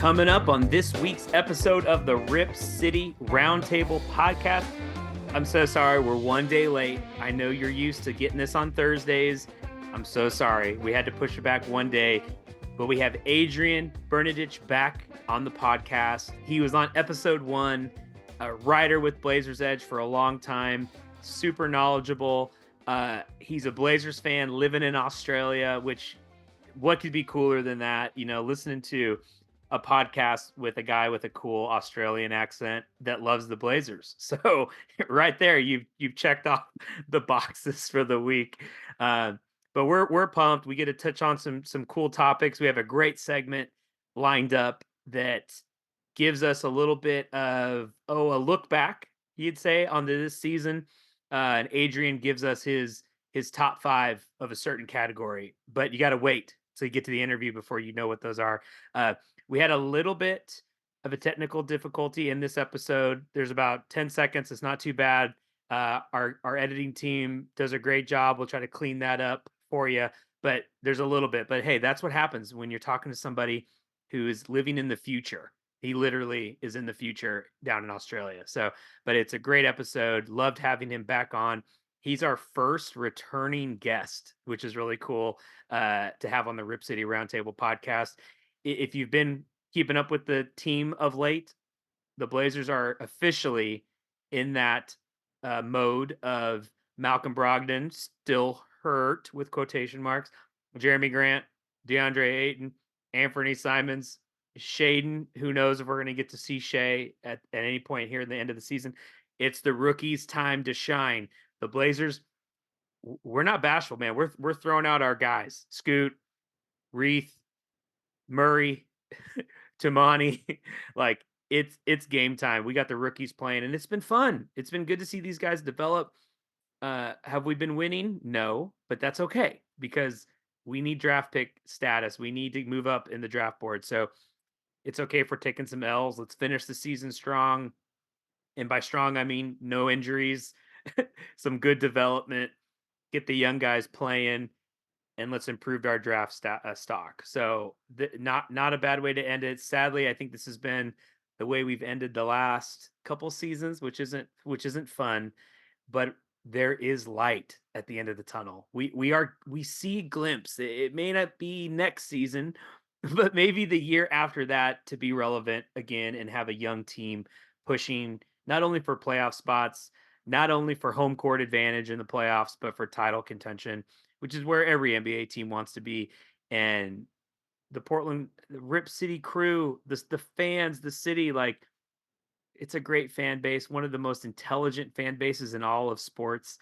Coming up on this week's episode of the Rip City Roundtable podcast. I'm so sorry we're one day late. I know you're used to getting this on Thursdays. I'm so sorry. We had to push it back one day, but we have Adrian Bernecich back on the podcast. He was on episode 1, a writer with Blazers Edge for a long time, super knowledgeable. He's a Blazers fan living in Australia, which what could be cooler than that? You know, listening to a podcast with a guy with a cool Australian accent that loves the Blazers. So right there, you've checked off the boxes for the week. But we're pumped. We get to touch on some cool topics. We have a great segment lined up that gives us a little bit of a look back, you'd say, on this season. And Adrian gives us his top 5 of a certain category, but you got to wait till you get to the interview before you know what those are. We had a little bit of a technical difficulty in this episode. There's about 10 seconds. It's not too bad. Our editing team does a great job. We'll try to clean that up for you, but there's a little bit. But hey, that's what happens when you're talking to somebody who is living in the future. He literally is in the future down in Australia. So, but it's a great episode. Loved having him back on. He's our first returning guest, which is really cool to have on the Rip City Roundtable podcast. If you've been keeping up with the team of late, the Blazers are officially in that mode of Malcolm Brogdon still hurt with quotation marks, Jeremy Grant, DeAndre Ayton, Anthony Simons, Shaden. Who knows if we're going to get to see Shea at any point here in the end of the season. It's the rookies' time to shine. The Blazers, we're not bashful, man. We're throwing out our guys. Scoot, Reith, Murray, Tamani. Like it's game time. We got the rookies playing, and it's been fun. It's been good to see these guys develop. Have we been winning? No, but that's okay because we need draft pick status. We need to move up in the draft board. So it's okay if we're taking some L's. Let's finish the season strong. And by strong, I mean no injuries, some good development, get the young guys playing, and let's improve our draft stock. So not a bad way to end it. Sadly, I think this has been the way we've ended the last couple seasons, which isn't fun, but there is light at the end of the tunnel. We see a glimpse. It may not be next season, but maybe the year after that to be relevant again and have a young team pushing not only for playoff spots, not only for home court advantage in the playoffs, but for title contention, which is where every NBA team wants to be. And the Rip City crew, the fans, the city, like it's a great fan base, one of the most intelligent fan bases in all of sports.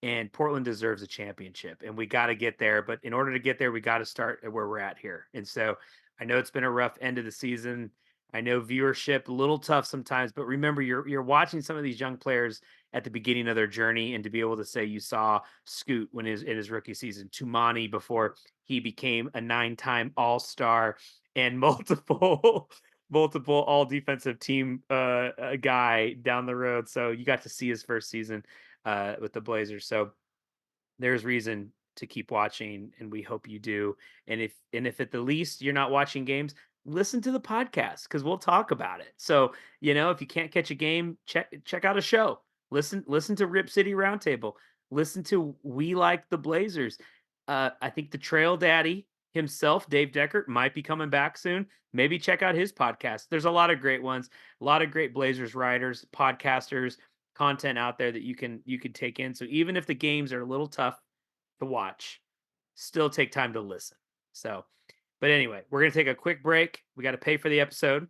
And Portland deserves a championship, and we got to get there. But in order to get there, we got to start at where we're at here. And so I know it's been a rough end of the season. I know viewership a little tough sometimes, but remember you're watching some of these young players at the beginning of their journey, and to be able to say you saw Scoot when in his rookie season, Tumani before he became a 9-time All-Star and multiple all defensive team guy down the road. So you got to see his first season with the Blazers. So there's reason to keep watching, and we hope you do. And if at the least you're not watching games, listen to the podcast because we'll talk about it. So, you know, if you can't catch a game, check out a show. Listen to Rip City Roundtable. Listen to We Like the Blazers. I think the Trail Daddy himself, Dave Deckert, might be coming back soon. Maybe check out his podcast. There's a lot of great ones, a lot of great Blazers writers, podcasters, content out there that you can take in. So even if the games are a little tough to watch, still take time to listen. So, but anyway, we're going to take a quick break. We got to pay for the episode,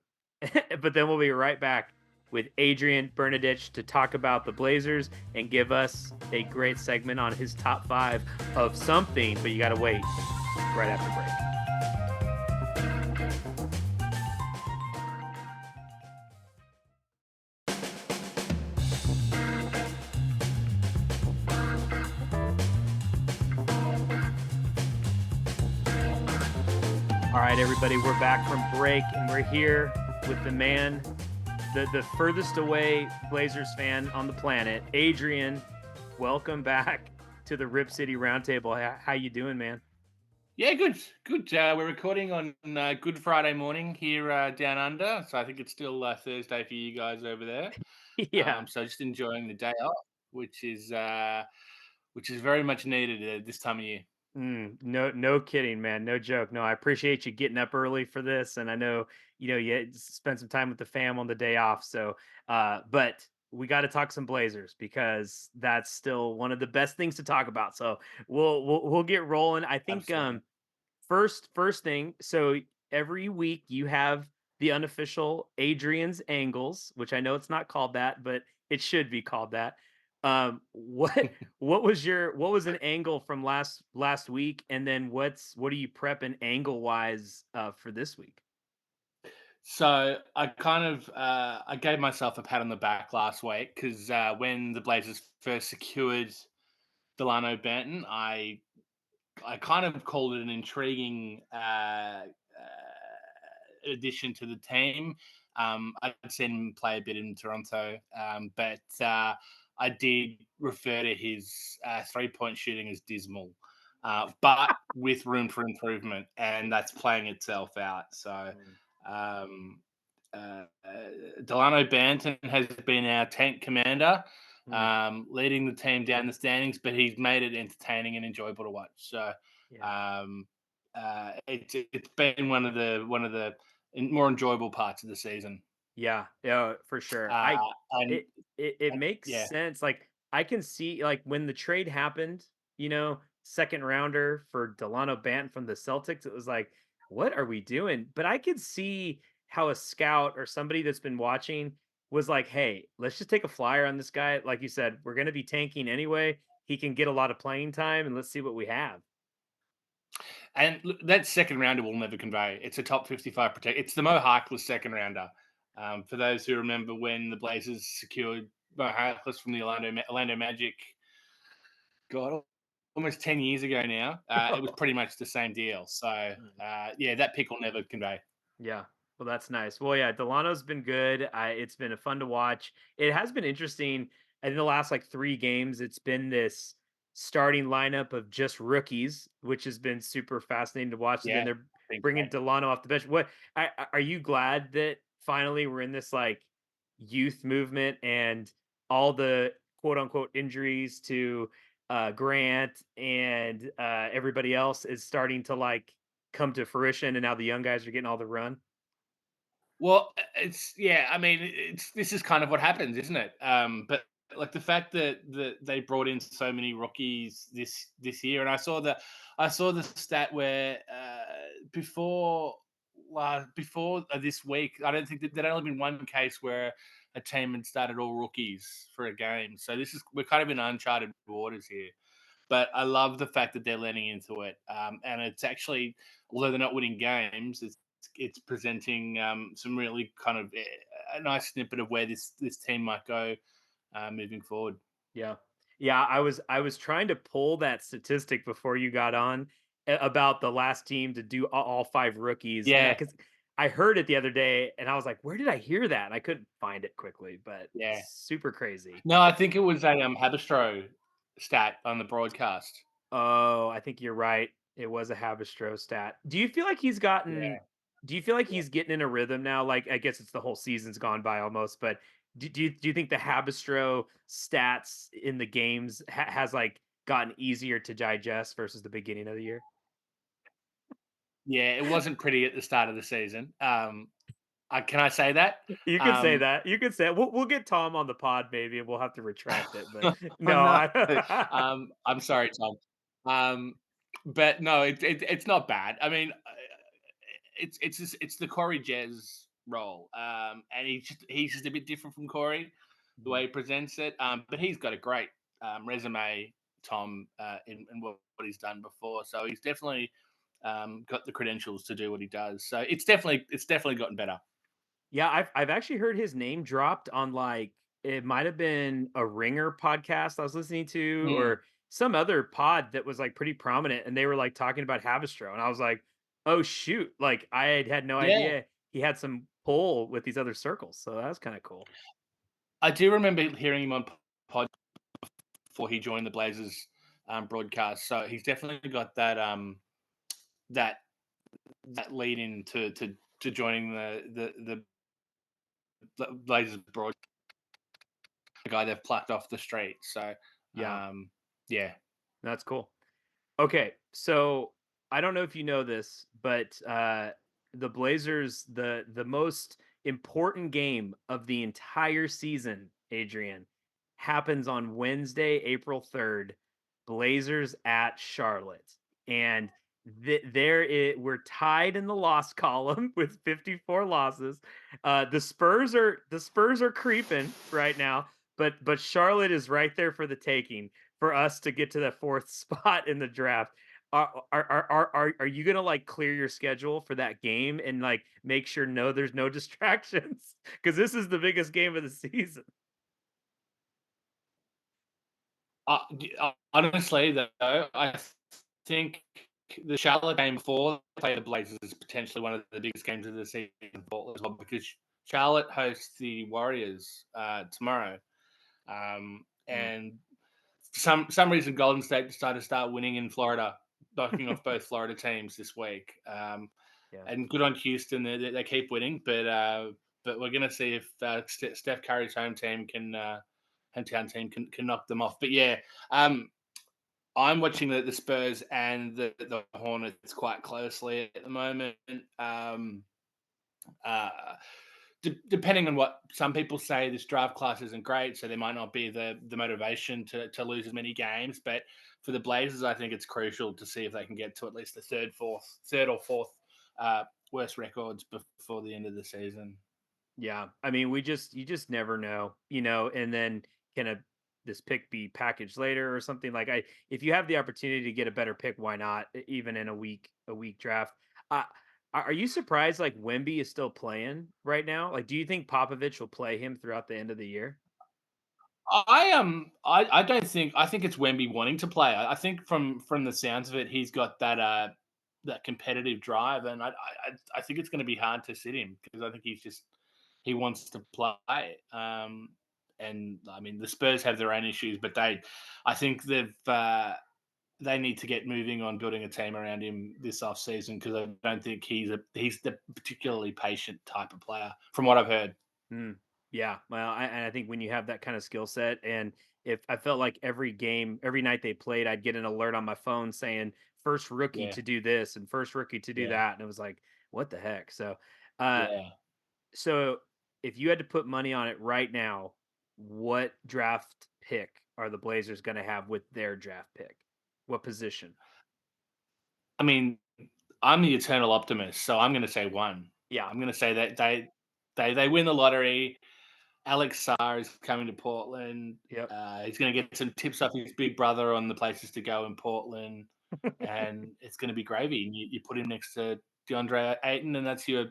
but then we'll be right back with Adrian Bernecich to talk about the Blazers and give us a great segment on his top 5 of something, but you got to wait right after break. All right, everybody, we're back from break, and we're here with the man, the furthest away Blazers fan on the planet, Adrian. Welcome back to the Rip City Roundtable. How you doing, man? Yeah, good, good. We're recording on Good Friday morning here down under, so I think it's still Thursday for you guys over there. Yeah. So just enjoying the day off, which is very much needed this time of year. No, no kidding, man. No joke. No, I appreciate you getting up early for this, and I know you had spend some time with the fam on the day off. So, but we got to talk some Blazers because that's still one of the best things to talk about. So we'll get rolling. I think Absolutely. first thing, so every week you have the unofficial Adrian's angles, which I know it's not called that, but it should be called that. What was an angle from last week, and then what are you prepping angle wise for this week? So I kind of I gave myself a pat on the back last week because when the Blazers first secured Delano Banton, I kind of called it an intriguing addition to the team. I'd seen him play a bit in Toronto, but I did refer to his 3 point shooting as dismal, but with room for improvement, and that's playing itself out. So, Mm, um, Delano Banton has been our tank commander, mm, leading the team down the standings, but he's made it entertaining and enjoyable to watch. So, yeah. um, it's been one of the more enjoyable parts of the season. Yeah, yeah, for sure. Uh, and, It and makes yeah, sense. Like I can see like when the trade happened, second rounder for Delano Banton from the Celtics, it was like, what are we doing? But I could see how a scout or somebody that's been watching was like, hey, let's just take a flyer on this guy. Like you said, we're gonna be tanking anyway. He can get a lot of playing time and let's see what we have. and look, that second rounder will never convey. It's a top 55 protect. It's the Mo Harkless second rounder. For those who remember when the Blazers secured Mo Harkless from the Orlando Magic, God, almost 10 years ago now, it was pretty much the same deal. So, yeah, that pick will never convey. Yeah. Well, that's nice. Well, yeah, Delano's been good. It's been a fun to watch. It has been interesting in the last like 3 games. It's been this starting lineup of just rookies, which has been super fascinating to watch. And then Yeah, they're big bringing fan. Delano off the bench. Are you glad that finally we're in this like youth movement and all the quote unquote injuries to Grant and everybody else is starting to like come to fruition, and now the young guys are getting all the run. Well, it's yeah. I mean, it's this is kind of what happens, isn't it? But like the fact that they brought in so many rookies this year, and I saw the stat where before this week, I don't think that there'd only been one case where a team had started all rookies for a game. So we're kind of in uncharted waters here. But I love the fact that they're leaning into it, and it's actually, although they're not winning games, it's presenting some really kind of a nice snippet of where this team might go moving forward. Yeah. Yeah, I was trying to pull that statistic before you got on about the last team to do all 5 rookies, and I Yeah, 'cause I heard it the other day, and I was like, "Where did I hear that?" And I couldn't find it quickly, but yeah. super crazy. No, I think it was a Habistro stat on the broadcast. Oh, I think you're right. It was a Habistro stat. Yeah. Do you feel like he's getting in a rhythm now? Like, I guess it's the whole season's gone by almost, but do you think the Habistro stats in the games has like gotten easier to digest versus the beginning of the year? Yeah, it wasn't pretty at the start of the season. Can I say that? You could say Um, that. You could say it. We'll get Tom on the pod maybe, and we'll have to retract it. But oh no, no, I I'm sorry, Tom. Um, but no, it's not bad. I mean, it's the Corey Jez role, and he's just a bit different from Corey, the way he presents it. But he's got a great resume, Tom, in what he's done before. So he's definitely got the credentials to do what he does. So it's definitely gotten better. Yeah, I've actually heard his name dropped on like it might have been a Ringer podcast I was listening to Mm, or some other pod that was like pretty prominent and they were like talking about Havistro and I was like, "Oh shoot." Like I had no yeah, idea he had some pull with these other circles. So that was kind of cool. I do remember hearing him on pod before he joined the Blazers broadcast. So he's definitely got that. that lead in to joining the Blazers broad, the guy they've plucked off the street. So, Yeah, yeah. that's cool. Okay, so I don't know if you know this, but the Blazers, the most important game of the entire season, Adrian, happens on Wednesday, April 3rd. Blazers at Charlotte, and we're tied in the loss column with 54 losses. The Spurs are creeping right now, but Charlotte is right there for the taking for us to get to the fourth spot in the draft. Are you gonna like clear your schedule for that game and like make sure there's no distractions? Because this is the biggest game of the season. Honestly, though, I think the Charlotte game before they play the Blazers is potentially one of the biggest games of the season for as well, because Charlotte hosts the Warriors tomorrow, Mm, and for some reason Golden State decided to start winning in Florida, knocking off both Florida teams this week. yeah. And good on Houston, they keep winning, but we're gonna see if Steph Curry's hometown team can knock them off. But yeah, um, I'm watching the Spurs and the Hornets quite closely at the moment. Uh, Depending on what some people say, this draft class isn't great, so there might not be the motivation to lose as many games. But for the Blazers, I think it's crucial to see if they can get to at least the third or fourth worst records before the end of the season. Yeah, I mean, you just never know, and then can this pick be packaged later or something like if you have the opportunity to get a better pick, why not? Even in a week draft. Uh, are you surprised like Wemby is still playing right now? Like, do you think Popovich will play him throughout the end of the year? I don't think I think it's Wemby wanting to play. I think from the sounds of it, he's got that competitive drive, and I think it's going to be hard to sit him because I think he wants to play. And I mean the Spurs have their own issues, but I think they need to get moving on building a team around him this off season because I don't think he's the particularly patient type of player from what I've heard. Mm, yeah, well, and I think when you have that kind of skill set, and if I felt like every game, every night they played, I'd get an alert on my phone saying first rookie Yeah, to do this and first rookie to do yeah, that, and it was like, what the heck? Uh, yeah. so if you had to put money on it right now, what draft pick are the Blazers going to have with their draft pick? What position? I mean, I'm the eternal optimist, so I'm going to say one. Yeah. I'm going to say that they win the lottery. Alex Sarr is coming to Portland. Yep. He's going to get some tips off his big brother on the places to go in Portland, and it's going to be gravy. And you put him next to DeAndre Ayton, and that's your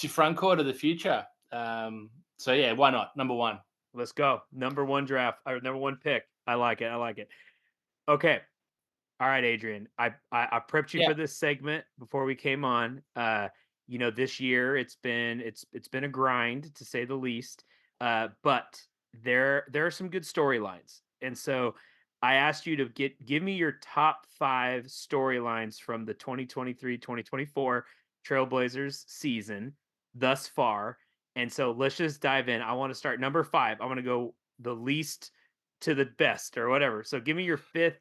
front court of the future. So yeah, why not? Number one. Let's go. Number one draft or number one pick. I like it. I like it. Okay. All right, Adrian. I prepped you Yeah, for this segment before we came on. This year it's been a grind to say the least. But there are some good storylines. And so I asked you to give me your top 5 storylines from the 2023-2024 Trailblazers season thus far. And so let's just dive in. I want to start number 5. I want to go the least to the best or whatever. So give me your fifth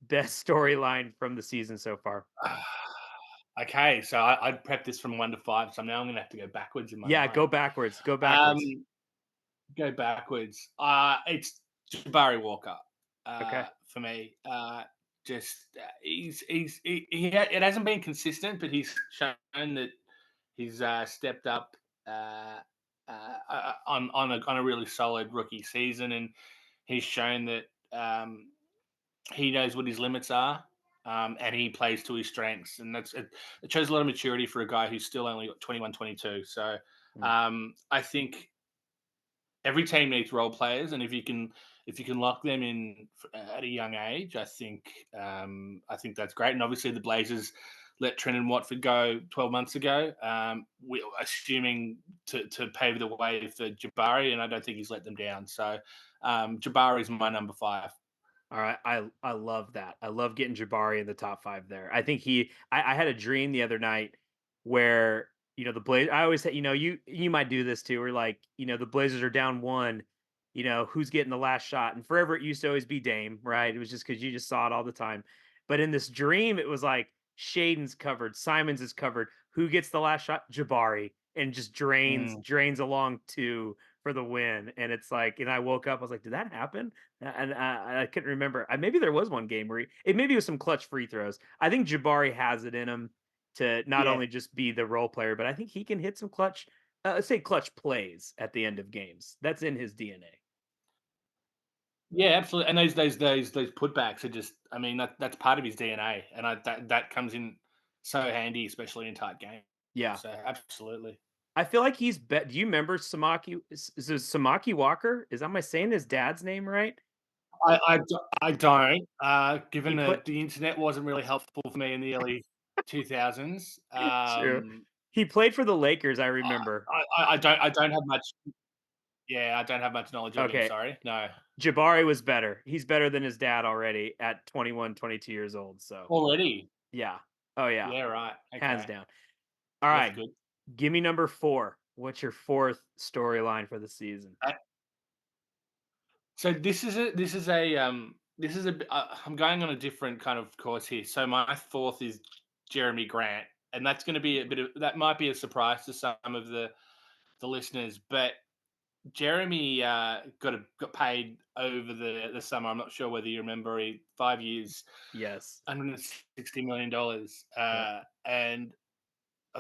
best storyline from the season so far. okay, so I'd prep this from 1 to 5, so now I'm going to have to go backwards in my Yeah, go mind. backwards. Go Um, backwards. Go backwards. It's Jabari Walker Okay. for me. It hasn't been consistent, but he's shown that he's stepped up on a really solid rookie season, and he's shown that he knows what his limits are. And he plays to his strengths, and it shows a lot of maturity for a guy who's still only got 21, 22. So Mm. I think every team needs role players, and if you can lock them in at a young age, I think that's great. And obviously, the Blazers let Trendon Watford go 12 months ago, we assuming to pave the way for Jabari, and I don't think he's let them down. So Jabari is my number 5. All right, I love that. I love getting Jabari in the top 5 there. I think I had a dream the other night where, the I always say, you might do this too, where like, the Blazers are down 1, who's getting the last shot? And forever it used to always be Dame, right? It was just because you just saw it all the time. But in this dream, it was like Shaden's covered, Simons is covered. Who gets the last shot? Jabari. And just Mm, drains along 2 for the win. And it's like, and I woke up, I was like, did that happen? And I couldn't remember. Maybe there was one game where maybe it was some clutch free throws. I think Jabari has it in him to not yeah. only just be the role player, but I think he can hit some clutch, let's say clutch plays at the end of games. That's in his DNA. Yeah, absolutely. And those putbacks are just, I mean, that's part of his DNA, and that comes in so handy, especially in tight games. Yeah, So absolutely. I feel like he's bet. Do you remember Samaki? Is it Samaki Walker? Am I saying his dad's name right? I don't, He given put that the internet wasn't really helpful for me in the early 2000s. True. He played for the Lakers. I I remember. I don't have much. Yeah, I don't have much knowledge of him. Okay, Sorry, no. Jabari was better. He's better than his dad already at 21, 22 years old. So Already. yeah. Oh yeah. Yeah, right. Hands Okay, down. All that's right. good. Give me number 4. What's your 4th storyline for the season? So I'm going on a different kind of course here. So my fourth is Jeremy Grant, and that's going to be a bit of that might be a surprise to some of the listeners, but Jeremy got paid over the summer. I'm not sure whether you remember. 5 years, Yes. $160 million, Yep. and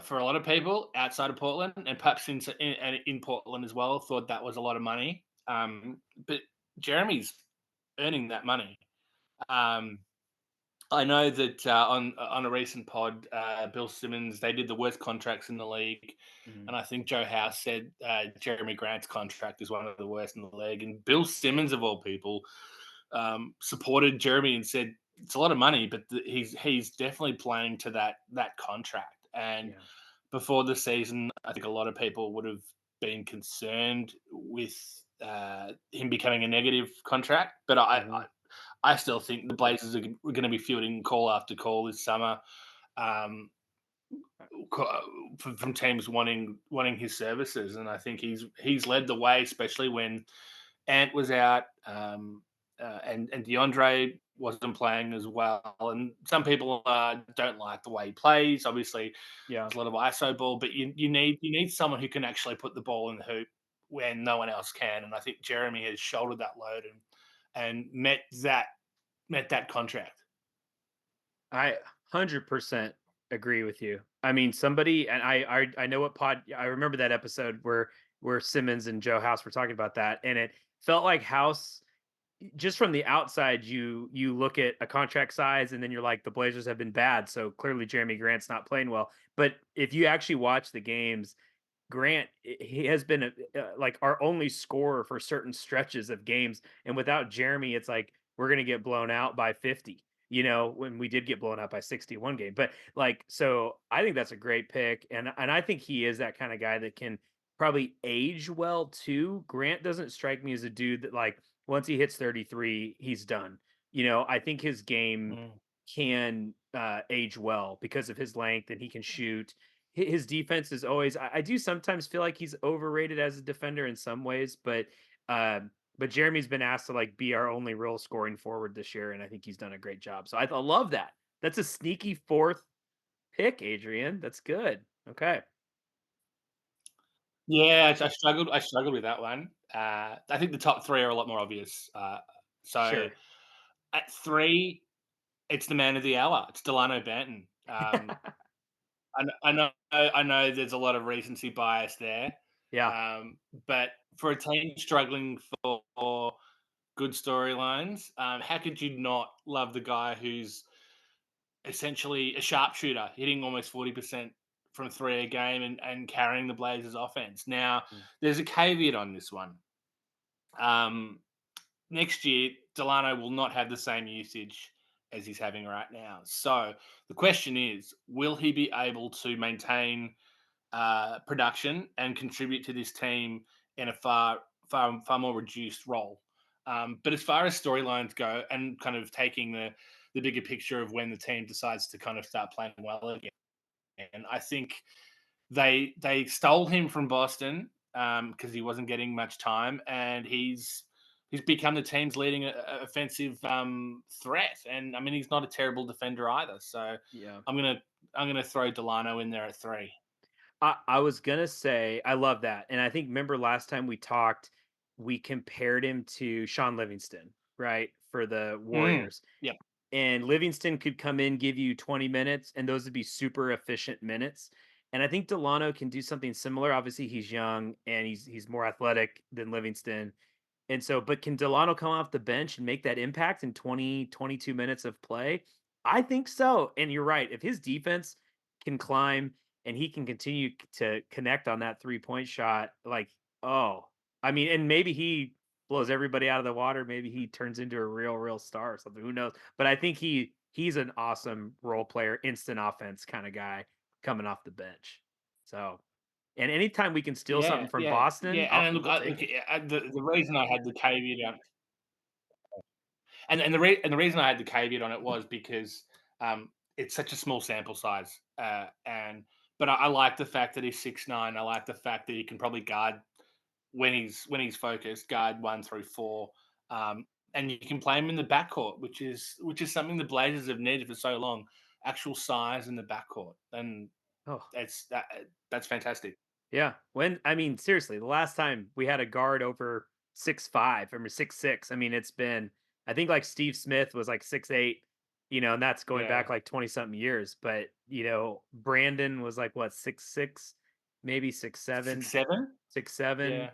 for a lot of people outside of Portland, and perhaps in Portland as well, thought that was a lot of money. But Jeremy's earning that money. Um, I know that on a recent pod, Bill Simmons, they did the worst contracts in the league, Mhm. and I think Joe House said Jeremy Grant's contract is one of the worst in the league. And Bill Simmons, of all people, supported Jeremy and said it's a lot of money, but he's definitely playing to that contract. And Yeah. before the season, I think a lot of people would have been concerned with him becoming a negative contract, but Mhm. I still think the Blazers are going to be fielding call after call this summer, um, from teams wanting his services, and I think he's led the way, especially when Ant was out, and DeAndre wasn't playing as well. And some people don't like the way he plays. Obviously, Yeah. there's a lot of ISO ball, but you need someone who can actually put the ball in the hoop when no one else can. And I think Jeremy has shouldered that load and met that contract. I 100% agree with you. I mean, somebody and I know what pod I remember that episode where Simmons and Joe House were talking about that, and it felt like House just from the outside, you look at a contract size and then you're like, the Blazers have been bad, so clearly Jeremy Grant's not playing well. But if you actually watch the games, Grant, he has been like our only scorer for certain stretches of games, and without Jeremy, it's like we're gonna get blown out by 50. When we did get blown out by 61 game. But like, so I think that's a great pick, and I think he is that kind of guy that can probably age well too. Grant doesn't strike me as a dude that like once he hits 33, he's done. I think his game Mm. can age well because of his length and he can shoot his defense is always I do sometimes feel like he's overrated as a defender in some ways, but Jeremy's been asked to like be our only real scoring forward this year, and I think he's done a great job. So I love that. That's a sneaky 4th pick, Adrian. That's good. Okay. Yeah, I struggled with that one. I think the top three are a lot more obvious. So Sure. at three, it's the man of the hour. It's Delano Banton. I know there's a lot of recency bias there, Yeah. but for a team struggling for good storylines, how could you not love the guy who's essentially a sharpshooter, hitting almost 40% from three a game and carrying the Blazers offense? Now, Mm, there's a caveat on this one. Um, Next year, Delano will not have the same usage as he's having right now. So the question is, will he be able to maintain production and contribute to this team in a far more reduced role? But as far as storylines go, and kind of taking the bigger picture of when the team decides to kind of start playing well again, and I think they stole him from Boston because he wasn't getting much time, and he's become the team's leading offensive threat. And I mean, he's not a terrible defender either. So Yeah. I'm gonna I'm gonna throw Delano in there at 3. I was gonna say I love that, and I think remember last time we talked, we compared him to Sean Livingston, right, for the Mm, Warriors, yep. and Livingston could come in, give you 20 minutes, and those would be super efficient minutes. And I think Delano can do something similar. Obviously, he's young and he's more athletic than Livingston. And so, but can Delano come off the bench and make that impact in 20, 22 minutes of play? I think so. And you're right. If his defense can climb and he can continue to connect on that 3-point shot, like, oh, I mean, and maybe he blows everybody out of the water. Maybe he turns into a real star or something. Who knows? But I think he's an awesome role player, instant offense kind of guy coming off the bench. So, and anytime we can steal something Yeah, from yeah, yeah. Boston, And then we'll take look, it. the reason I had the caveat, and the reason I had the caveat on it was because it's such a small sample size, and but I like the fact that he's 6'9". I like the fact that he can probably guard when he's focused, guard 1 through 4, and you can play him in the backcourt, which is something the Blazers have needed for so long. Actual size in the backcourt, and Oh, that's fantastic. yeah. When I mean, seriously, the last time we had a guard over 6'5", I mean 6'6", I mean, it's been I think like Steve Smith was like 6'8", and that's going Yeah, back like 20 something years. But Brandon was like what, 6'6", maybe six six seven, seven. 6'7", Yeah.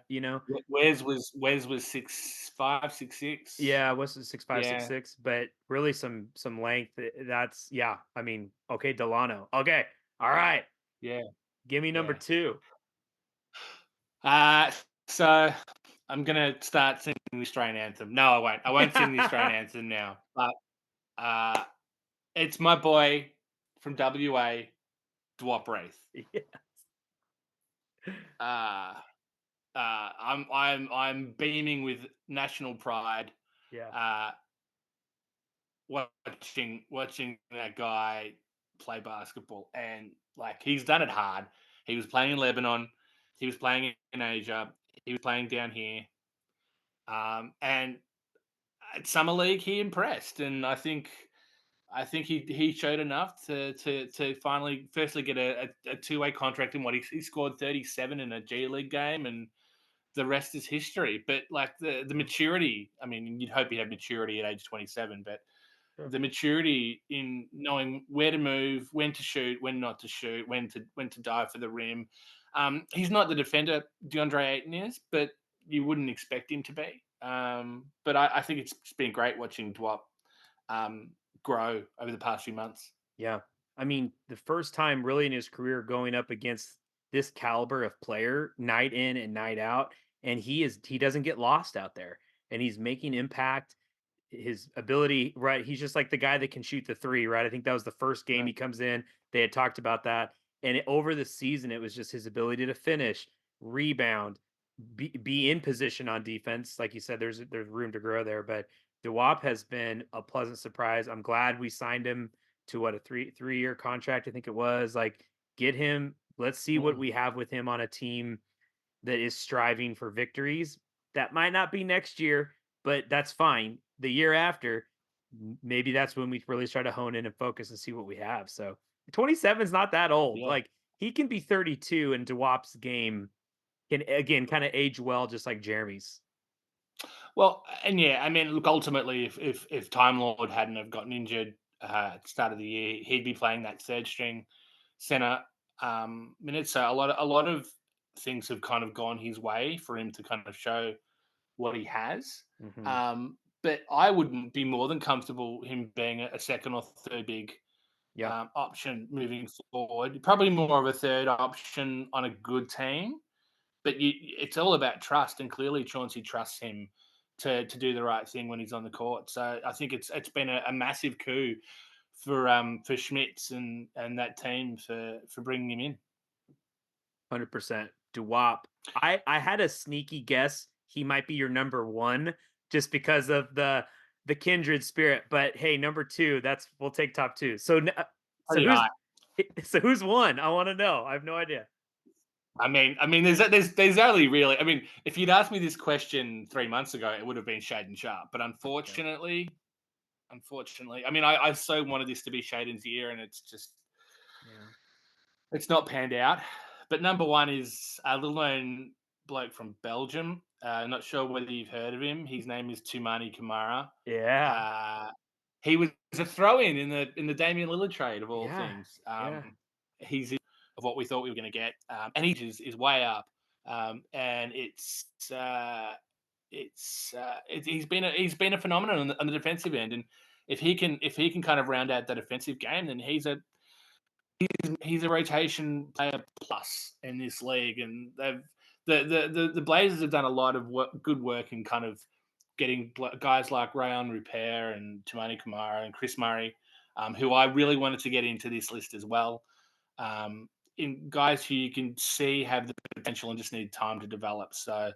Wes was 6'5", 6'6". Yeah, was it 6'5", six Yeah, six, but really some length. That's yeah. I mean, okay, Delano. Okay, all right. yeah, Give me number yeah. two. So I'm gonna start singing the Australian anthem. No, I won't. I won't sing the Australian anthem now. But uh, it's my boy from WA, Dwop Wraith. Yeah, Uh, I'm beaming with national pride. yeah. Uh, watching that guy play basketball, and like he's done it hard. He was playing in Lebanon, he was playing in Asia, he was playing down here, and at summer league he impressed, and I think he showed enough to finally firstly get a 2-way contract in what he scored 37 in a G League game, and the rest is history. But like the maturity, I mean, you'd hope he'd have maturity at age 27, but Sure. the maturity in knowing where to move, when to shoot, when not to shoot, when to dive for the rim. He's not the defender DeAndre Ayton is, but you wouldn't expect him to be. But I think it's been great watching Dwap um, grow over the past few months. Yeah. I mean, the first time really in his career going up against this caliber of player night in and night out, and he doesn't get lost out there, and he's making impact. His ability, right? He's just like the guy that can shoot the three, right? I think that was the first game Right. he comes in. They had talked about that, and over the season, it was just his ability to finish, rebound, be in position on defense. Like you said, there's room to grow there, but Dewap has been a pleasant surprise. I'm glad we signed him to what, a three-year contract, I think it was. Like, get him. Let's see what Mm, we have with him on a team that is striving for victories. That might not be next year, but that's fine. The year after, maybe that's when we really start to hone in and focus and see what we have. So 27 is not that old. yeah. Like, he can be 32 and Dewap's game can again kind of age well, just like Jeremy's. Well, and yeah, I mean, look, ultimately, if Time Lord hadn't have gotten injured at the start of the year, he'd be playing that third string center minutes. So a lot of things have kind of gone his way for him to kind of show what he has. Hmm. But I wouldn't be more than comfortable him being a second or third big Yeah, option moving forward. Probably more of a third option on a good team, but it's all about trust, and clearly Chauncey trusts him to do the right thing when he's on the court. So I think it's been a massive coup for Schmitz and that team for bringing him in. 100%. Dewap. I had a sneaky guess he might be your number one, just because of the kindred spirit. But hey, number two, that's we'll take top two. So Pretty who's high. so who's won? I want to know. I have no idea. There's only really. I mean, if you'd asked me this question 3 months ago, it would have been Shaden Sharp. But Yeah, unfortunately, I mean, I so wanted this to be Shaden's year, and yeah, it's not panned out. But number one is a little known bloke from Belgium. Not sure whether you've heard of him. His name is Tumani Kamara. yeah, Uh, he was a throw-in in the Damian Lillard trade of all yeah, things. yeah. He's of what we thought we were going to get, and he is way up. And he's been a phenomenon on the defensive end, and if he can kind of round out that offensive game, then he's a rotation player plus in this league, and the Blazers have done a lot of good work in kind of getting guys like Rayon Repair and Tumani Kamara and Chris Murray, who I really wanted to get into this list as well. In guys who you can see have the potential and just need time to develop. So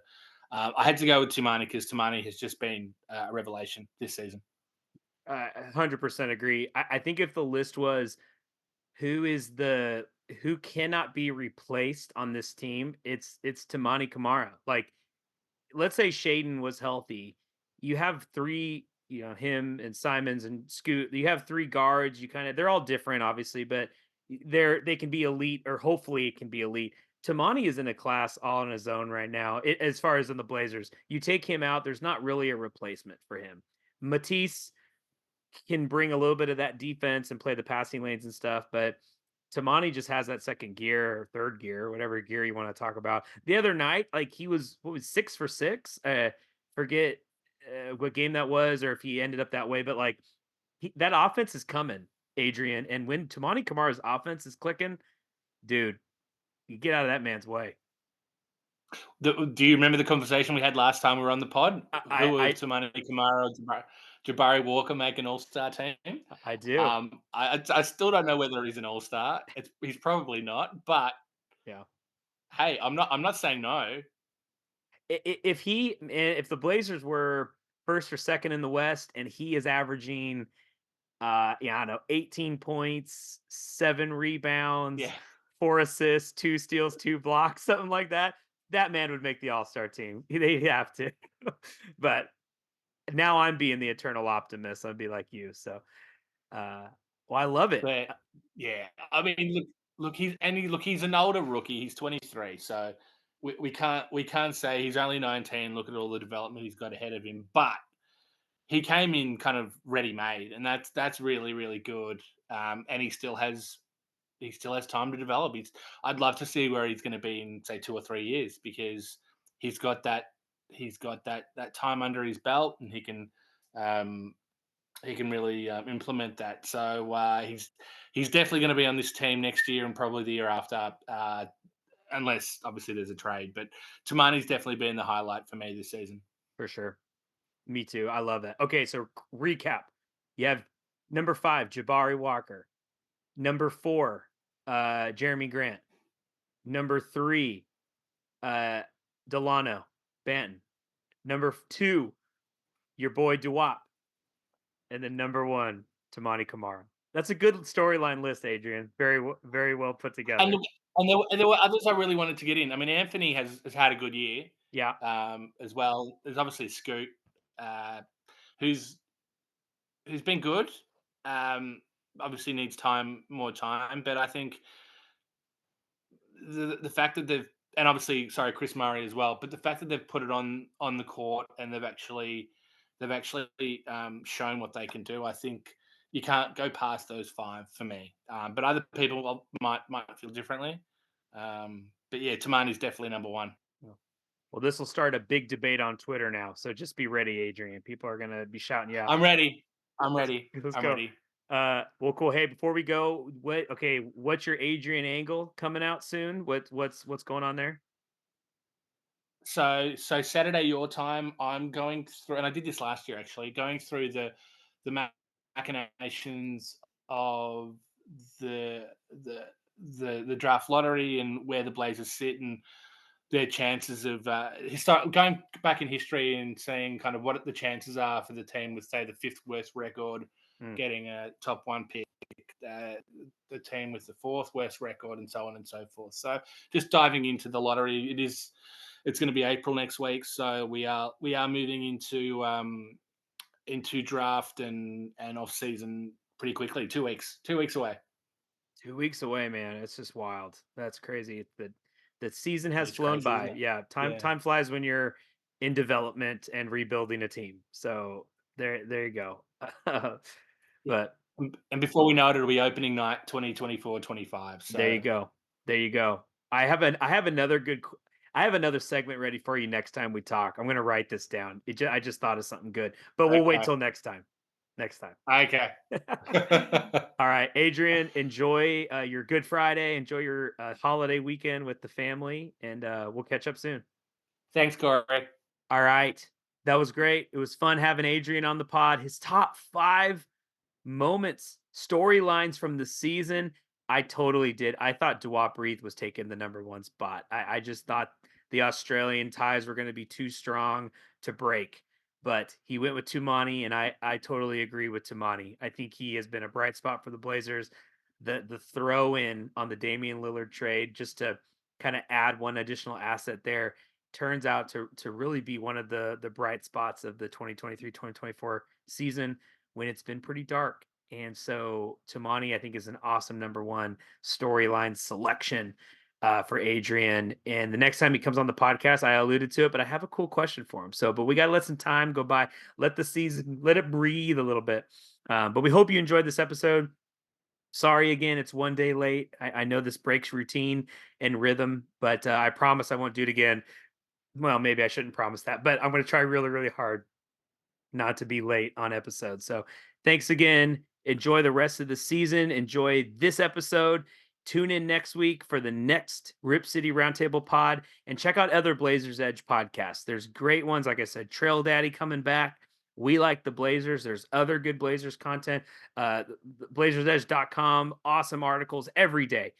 I had to go with Tumani because Tumani has just been a revelation this season. 100% agree. I think if the list was who is the who cannot be replaced on this team, it's Tamani Kamara. Like, let's say Shaden was healthy, you have three, him and Simons and Scoot. You have three guards. You kind of they're all different, obviously, but they can be elite, or hopefully it can be elite. Tamani is in a class all on his own right now. As far as in the Blazers, you take him out, there's not really a replacement for him. Matisse can bring a little bit of that defense and play the passing lanes and stuff, but Tamani just has that second gear or third gear, whatever gear you want to talk about. The other night, like he was what was 6 for 6. Forget what game that was or if he ended up that way, but like that offense is coming, Adrian. And when Tamani Kamara's offense is clicking, dude, you get out of that man's way. Do you remember the conversation we had last time we were on the pod? I Who I would Tamani Kamara, Jabari Walker make an All Star team? I do. I still don't know whether he's an All Star. He's probably not, but Yeah. hey, I'm not saying no. If the Blazers were first or second in the West and he is averaging yeah, I don't know, 18 points, 7 rebounds, Yeah, 4 assists, 2 steals, 2 blocks, something like that. That man would make the All-Star team. They have to. But now I'm being the eternal optimist. I'd be like you. So, uh, well, I love it. but yeah, I mean, he's an older rookie. He's 23, so we can't say he's only 19. Look at all the development he's got ahead of him, but he came in kind of ready made, and that's really really good. And he still has time to develop. I'd love to see where he's going to be in say 2 or 3 years because he's got that he's got that time under his belt, and um, he can really implement that. So he's definitely going to be on this team next year and probably the year after, unless obviously there's a trade. But Tamani's definitely been the highlight for me this season. For sure. Me too. I love that. Okay, so recap. You have number 5, Jabari Walker. Number 4, Jeremy Grant. Number 3, uh, Delano Banton. Number 2, your boy Duwop. And then number 1, Tamani Kamara. That's a good storyline list, Adrian. Very well put And together. look, and there were others I really wanted to get in. I mean, Anthony has had a good year, Yeah, as well. There's obviously Scoot, uh, who's who's been good. Um, Obviously needs more time, but I think the fact that they've and obviously sorry Chris Murray as well, but the fact that they've put it on the court and they've actually shown what they can do. I think you can't go past those five for me. But other people might feel differently. But yeah, Tamani's definitely number one. yeah. Well, this will start a big debate on Twitter now, so just be ready, Adrian. People are gonna be shouting you out. I'm ready. I'm Let's ready. let's I'm go. ready. Well, cool. Hey, before we go, what's your Adrian angle coming out soon? What's going on there? So Saturday your time, I'm going through, and I did this last year actually, going through the machinations of the the the draft lottery and where the Blazers sit, and their chances of going back in history and seeing kind of what the chances are for the team with, say, the fifth worst record Mm. getting a top one pick, the team with the fourth worst record, and so on and so forth. So just diving into the lottery, it's going to be April next week, so we are moving into draft and off season pretty quickly. 2 weeks away. 2 weeks away, man. It's just wild. That's crazy. The season has It's flown crazy, isn't by. it? Yeah, time Yeah. time flies when you're in development and rebuilding a team. So there you go. Yeah. But And before we know it, it'll be opening night 2024-25. there you So go. There you go. I have another I have another segment ready for you next time we talk. I'm gonna write this down. I just thought of something good, but we'll wait okay. till next time. Next time. Okay. All right, Adrian, enjoy your Good Friday. Enjoy your holiday weekend with the family, and we'll catch up soon. Thanks, Corey. All right. That was great. It was fun having Adrian on the pod. His top 5 moments, storylines from the season. I totally did. I thought Dewap Reith was taking the number 1 spot. I just thought the Australian ties were going to be too strong to break. But he went with Tumani, and I totally agree with Tumani. I think he has been a bright spot for the Blazers. The throw in on the Damian Lillard trade just to kind of add one additional asset there turns out to really be one of the bright spots of the 2023-2024 season when it's been pretty dark. And so Tamani, I think, is an awesome number 1 storyline selection for Adrian. And the next time he comes on the podcast, I alluded to it, but I have a cool question for him. But we got to let some time go by, let the season, let it breathe a little bit. But we hope you enjoyed this episode. Sorry again, it's one day late. I know this breaks routine and rhythm, but I promise I won't do it again. Well, maybe I shouldn't promise that, but I'm going to try really, really hard not to be late on episodes. So thanks again. Enjoy the rest of the season. Enjoy this episode. Tune in next week for the next Rip City Roundtable pod and check out other Blazers Edge podcasts. There's great ones. Like I said, Trail Daddy coming back. We like the Blazers. There's other good Blazers content. BlazersEdge.com. Awesome articles every day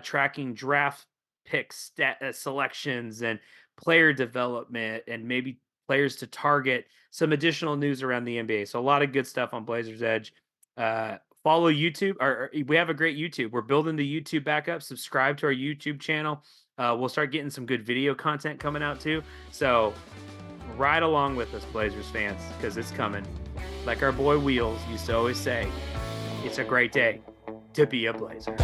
tracking draft picks, selections, and player development, and maybe players to target, some additional news around the NBA. So a lot of good stuff on Blazers Edge. Follow YouTube. We have a great YouTube. We're building the YouTube back up. Subscribe to our YouTube channel. We'll start getting some good video content coming out too. So ride along with us, Blazers fans, because it's coming. Like our boy Wheels used to always say, it's a great day to be a Blazer.